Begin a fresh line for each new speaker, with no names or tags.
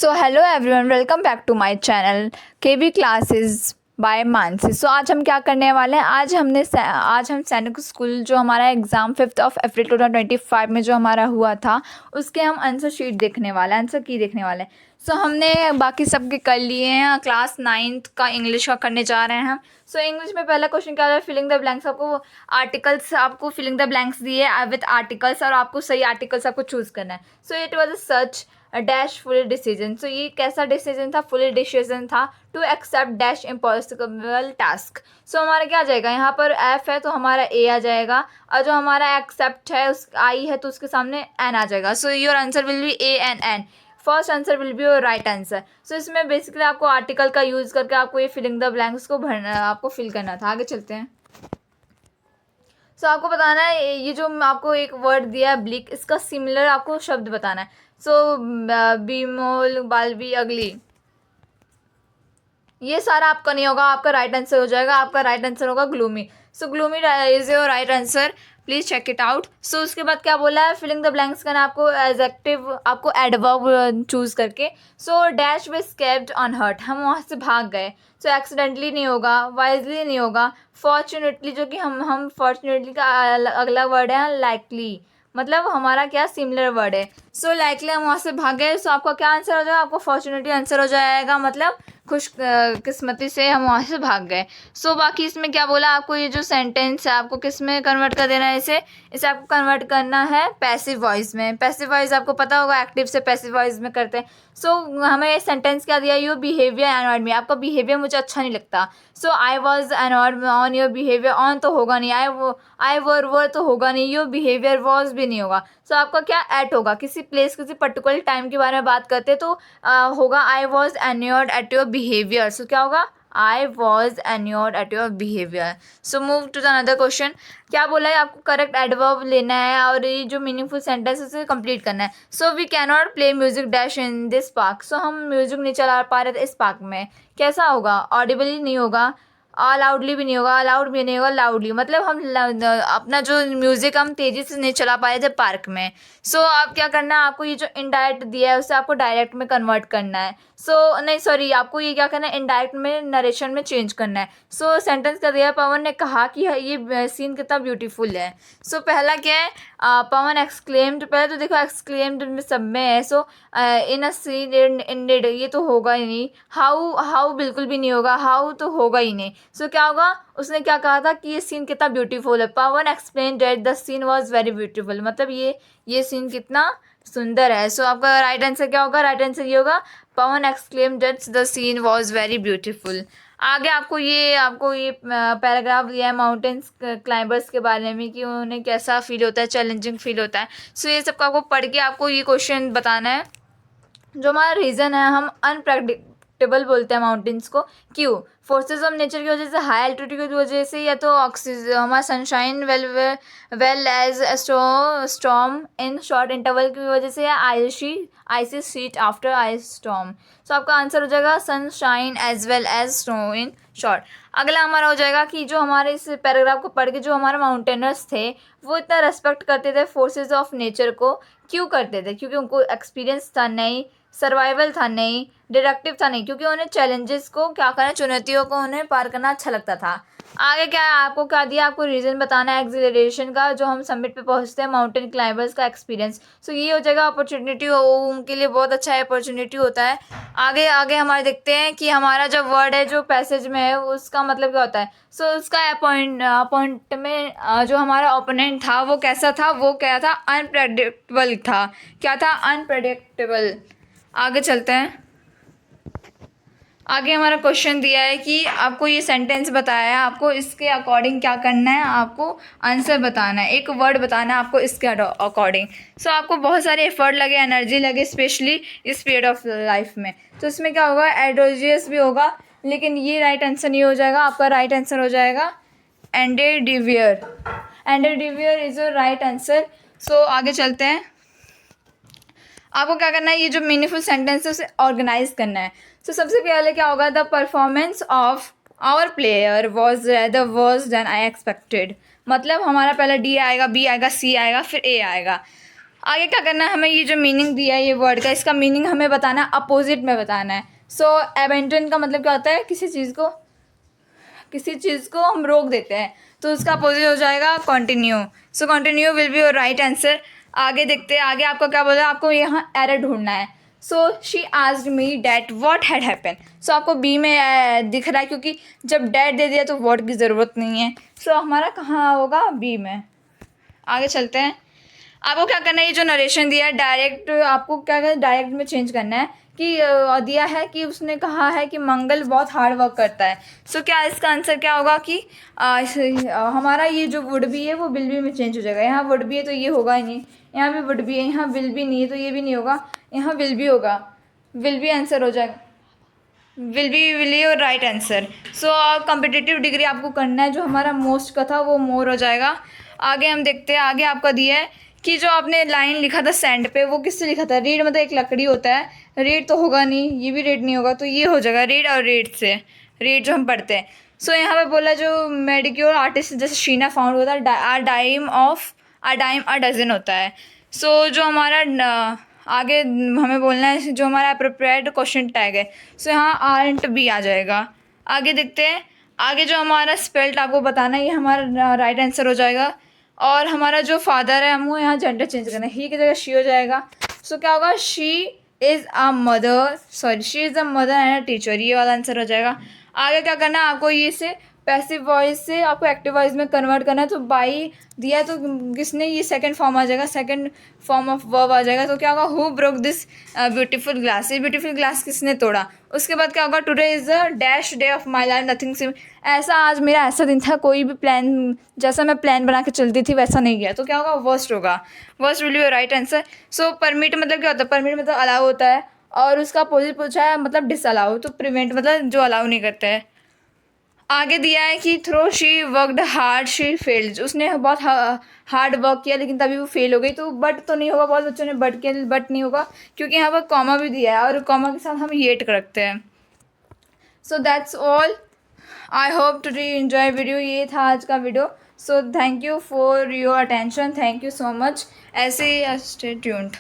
So hello everyone, welcome back to my channel KV classes by Mansi. So आज हम क्या करने वाले हैं, आज हम सैनिक स्कूल जो हमारा एग्ज़ाम 5 अप्रैल 2025 में जो हमारा हुआ था उसके हम आंसर शीट देखने वाले हैं, आंसर की देखने वाले हैं। सो हमने बाकी सबके कर लिए हैं, क्लास 9th का इंग्लिश का करने जा रहे हैं हम। सो इंग्लिश में पहला क्वेश्चन क्या है, फिलिंग द ब्लैंक्स। आपको आर्टिकल्स, आपको फिलिंग द ब्लैंक्स दिए विद आर्टिकल्स और आपको सही आर्टिकल्स आपको चूज़ करना है। So it was such dash full decision. So ये कैसा डिसीजन था, फुल डिसीजन था to accept dash impossible task. So हमारा क्या आ जाएगा, यहाँ पर एफ है तो हमारा ए आ जाएगा, और जो हमारा एक्सेप्ट है उस आई है तो उसके सामने एन आ जाएगा। So your answer will be A and an. First answer will be your right answer. So इसमें बेसिकली आपको आर्टिकल का यूज़ करके आपको ये फिलिंग द ब्लैंक्स को भरना, आपको फिल करना था। आगे चलते हैं। सो आपको बताना है ये जो आपको एक वर्ड दिया है ब्लिक, इसका सिमिलर आपको शब्द बताना है। सो बीमोल, बालबी, अगली, ये सारा आपका नहीं होगा, आपका राइट आंसर हो जाएगा। आपका राइट आंसर होगा gloomy. So gloomy is your right answer, please check it out. So उसके बाद क्या बोला है, फिलिंग द ब्लैंक्स करना आपको एडजेक्टिव, आपको एडवर्ब चूज करके। So dash we escaped unhurt, हम वहाँ से भाग गए। सो एक्सीडेंटली नहीं होगा, वाइजली नहीं होगा, फॉर्चुनेटली, जो कि हम फॉर्चुनेटली का अगला वर्ड है लाइकली, मतलब हमारा क्या सिमिलर वर्ड है। सो लाइकली हम वहाँ से भाग गए। सो आपका क्या आंसर हो जाएगा, आपको फॉर्चुनेटली आंसर हो जाएगा, मतलब खुश किस्मती से हम वहाँ से भाग गए। सो बाकी इसमें क्या बोला, आपको ये जो सेंटेंस है आपको किस में कन्वर्ट कर देना है, इसे आपको कन्वर्ट करना है पैसिव वॉइस में। पैसिव वॉइस आपको पता होगा, एक्टिव से पैसिव वॉइस में करते हैं। सो हमें ये सेंटेंस क्या दिया, योर बिहेवियर एनॉयड मी, आपका बिहेवियर मुझे अच्छा नहीं लगता। So I was annoyed on your behaviour, on तो होगा नहीं, आई वर तो होगा नहीं, योर बिहेवियर वॉज भी नहीं होगा। सो आपका क्या एट होगा, किसी प्लेस किसी पर्टिकुलर टाइम के बारे में बात करते हैं तो होगा I was annoyed at your behaviour. So क्या होगा, I was annoyed at your behaviour. So move to the another question. क्या बोला है, आपको करेक्ट एडवर्ब लेना है और ये जो मीनिंगफुल सेंटेंस है उसे कंप्लीट करना है। So we can not play music dash in this park. So हम म्यूजिक नहीं चला पा रहे थे इस पार्क में। कैसा होगा, ऑडिबली नहीं होगा, लाउडली भी नहीं होगा, लाउड भी नहीं होगा, लाउडली, मतलब हम अपना जो म्यूज़िक हम तेज़ी से नहीं चला पाए थे पार्क में। सो आप क्या करना है, आपको ये जो इनडायरेक्ट दिया है उसे आपको डायरेक्ट में कन्वर्ट करना है। सो नहीं सॉरी, आपको ये क्या करना है, इनडायरेक्ट में नरेशन में चेंज करना है। सो सेंटेंस क्या दिया है, पवन ने कहा कि ये सीन कितना ब्यूटीफुल है। सो पहला क्या है, पवन एक्सक्लेम्ड, पहले तो देखो एक्सक्लेम्ड में सब में है। सो इन अ सीन इंडेड, ये तो होगा ही नहीं। हाउ बिल्कुल भी नहीं होगा, हाउ तो होगा ही नहीं। सो क्या होगा, उसने क्या कहा था कि ये सीन कितना ब्यूटीफुल है। Pawan explain that the scene was very beautiful, मतलब ये सीन कितना सुंदर है। सो आपका राइट आंसर क्या होगा, राइट आंसर ये होगा, Pawan exclaim that the scene was very beautiful. आगे आपको ये पैराग्राफ दिया है माउंटेन्स क्लाइंबर्स के बारे में कि उन्हें कैसा फील होता है, चैलेंजिंग फील होता है। सो ये सब आपको पढ़ के आपको ये क्वेश्चन बताना है। जो हमारा रीज़न है, हम अनप्रडिक्टेबल बोलते हैं माउंटेन्स को, क्यों, फोर्सेस ऑफ नेचर की वजह से, हाई एल्टीट्यूड की वजह से, या तो ऑक्सीजन, हमारा sunshine well as storm in short interval की वजह से, या icy sheet after ice storm. So आपका आंसर हो जाएगा sunshine as well as snow in short. अगला हमारा हो जाएगा कि जो हमारे इस पैराग्राफ को पढ़ के जो हमारे माउंटेनर्स थे वो इतना रेस्पेक्ट करते थे फोर्सेस ऑफ नेचर को, क्यों करते थे, क्योंकि उनको एक्सपीरियंस था नहीं, सर्वाइवल था नहीं, डिडक्टिव था नहीं, क्योंकि उन्हें चैलेंजेस को क्या करना, चुनौतियों को उन्हें पार करना अच्छा लगता था। आगे क्या है, आपको क्या दिया, आपको रीज़न बताना है एक्सिलरेशन का, जो हम समिट पे पहुंचते हैं माउंटेन क्लाइंबर्स का एक्सपीरियंस। सो ये हो जाएगा अपॉर्चुनिटी, उनके लिए बहुत अच्छा अपॉर्चुनिटी होता है। आगे आगे हमारे देखते हैं कि हमारा जो वर्ड है जो पैसेज में है उसका मतलब क्या होता है। सो उसका अपॉइंट में जो हमारा ओपोनेंट था वो कैसा था, वो क्या था, अनप्रेडिक्टेबल था। क्या था, अनप्रेडिक्टेबल। आगे चलते हैं। आगे हमारा क्वेश्चन दिया है कि आपको ये सेंटेंस बताया है, आपको इसके अकॉर्डिंग क्या करना है, आपको आंसर बताना है, एक वर्ड बताना है आपको इसके अकॉर्डिंग। सो आपको बहुत सारे एफर्ट लगे, एनर्जी लगे, स्पेशली इस पीरियड ऑफ लाइफ में। तो इसमें क्या होगा, एडोजियस भी होगा, लेकिन ये राइट आंसर नहीं हो जाएगा। आपका राइट आंसर हो जाएगा एंडेडिवियर। एंडेडिवियर इज योर राइट आंसर। सो आगे चलते हैं। आपको क्या करना है, ये जो मीनिंगफुल सेंटेंस है उसे ऑर्गेनाइज करना है। सो सबसे पहले क्या होगा, the performance of our player was rather worse than I expected, मतलब हमारा पहले डी आएगा, बी आएगा, सी आएगा, फिर ए आएगा। आगे क्या करना है, हमें ये जो मीनिंग दिया है ये वर्ड का, इसका मीनिंग हमें बताना है, अपोजिट में बताना है। सो अबेंडन का मतलब क्या होता है, किसी चीज़ को हम रोक देते हैं, तो उसका अपोजिट हो जाएगा continue. So continue will be your right answer. आगे देखते हैं, आगे आपको क्या बोला, आपको यहाँ एरर ढूंढना है। So she asked me that what had happen. So आपको बी में दिख रहा है, क्योंकि जब डैट दे दिया तो व्हाट की ज़रूरत नहीं है। सो हमारा कहाँ होगा, बी में। आगे चलते हैं, आपको क्या करना है, ये जो नरेशन दिया है डायरेक्ट, आपको क्या करना है, डायरेक्ट में चेंज करना है कि दिया है कि उसने कहा है कि मंगल बहुत हार्ड वर्क करता है। सो क्या इसका आंसर क्या होगा कि हमारा ये जो वुड बी है वो विल बी में चेंज हो जाएगा। यहाँ वुड बी है तो ये होगा ही नहीं, यहाँ भी वुड बी है, यहाँ विल बी नहीं है तो ये भी नहीं होगा, यहाँ विल बी होगा, विल बी आंसर हो जाएगा, will be your right answer. So competitive degree आपको करना है, जो हमारा मोस्ट का था वो मोर हो जाएगा। आगे हम देखते हैं, आगे आपका दिया है कि जो आपने लाइन लिखा था सैंड पे, वो किससे लिखा था, रीड मतलब एक लकड़ी होता है, रीड तो होगा नहीं, ये भी रीड नहीं होगा, तो ये हो जाएगा रीड, और रीड से रीड जो हम पढ़ते हैं। सो यहाँ पे बोला जो मेडिक्योर आर्टिस्ट जैसे शीना फाउंड होता है, आ डाइम अ डजन होता है। सो जो हमारा आगे हमें बोलना है, जो हमारा अप्रोप्रिएट क्वेश्चन टैग है, सो यहाँ आर्ट भी आ जाएगा। आगे देखते हैं, आगे जो हमारा स्पेल्ट आपको बताना है, ये हमारा राइट आंसर हो जाएगा। और हमारा जो फादर है, हमको यहाँ जेंडर चेंज करना है, ही की जगह शी हो जाएगा। सो क्या होगा, she is a mother and a teacher, ये वाला आंसर हो जाएगा। आगे क्या करना है, आपको ये से पैसिव वॉइस से आपको एक्टिव वॉइस में कन्वर्ट करना है। तो बाई दिया है तो किसने, ये सेकंड फॉर्म आ जाएगा, सेकंड फॉर्म ऑफ वर्ब आ जाएगा। तो क्या होगा, who broke this beautiful glass, ये ब्यूटीफुल ग्लास किसने तोड़ा। उसके बाद क्या होगा, today is the dash day of my life, nothing SIM, ऐसा आज मेरा ऐसा दिन था, कोई भी प्लान जैसा मैं प्लान बना के चलती थी वैसा नहीं गया। तो क्या होगा, वर्स्ट होगा, worst will be your right answer. So permit मतलब क्या होता है, परमिट मतलब अलाउ होता है, और उसका अपोजिट पूछा है मतलब डिसअलाउ, तो प्रिवेंट मतलब जो अलाउ नहीं करते हैं। आगे दिया है कि though she worked hard she failed, उसने बहुत हार्ड वर्क किया लेकिन तभी वो फेल हो गई। तो बट तो नहीं होगा, बहुत बच्चों ने बट किया, बट नहीं होगा, क्योंकि यहाँ पर कॉमा भी दिया है और कॉमा के साथ हम येट रखते हैं। So that's all, I hope to enjoy video, ये था आज का video. So thank you for your attention, thank you so much, ऐसे स्टे ट्यून्ड।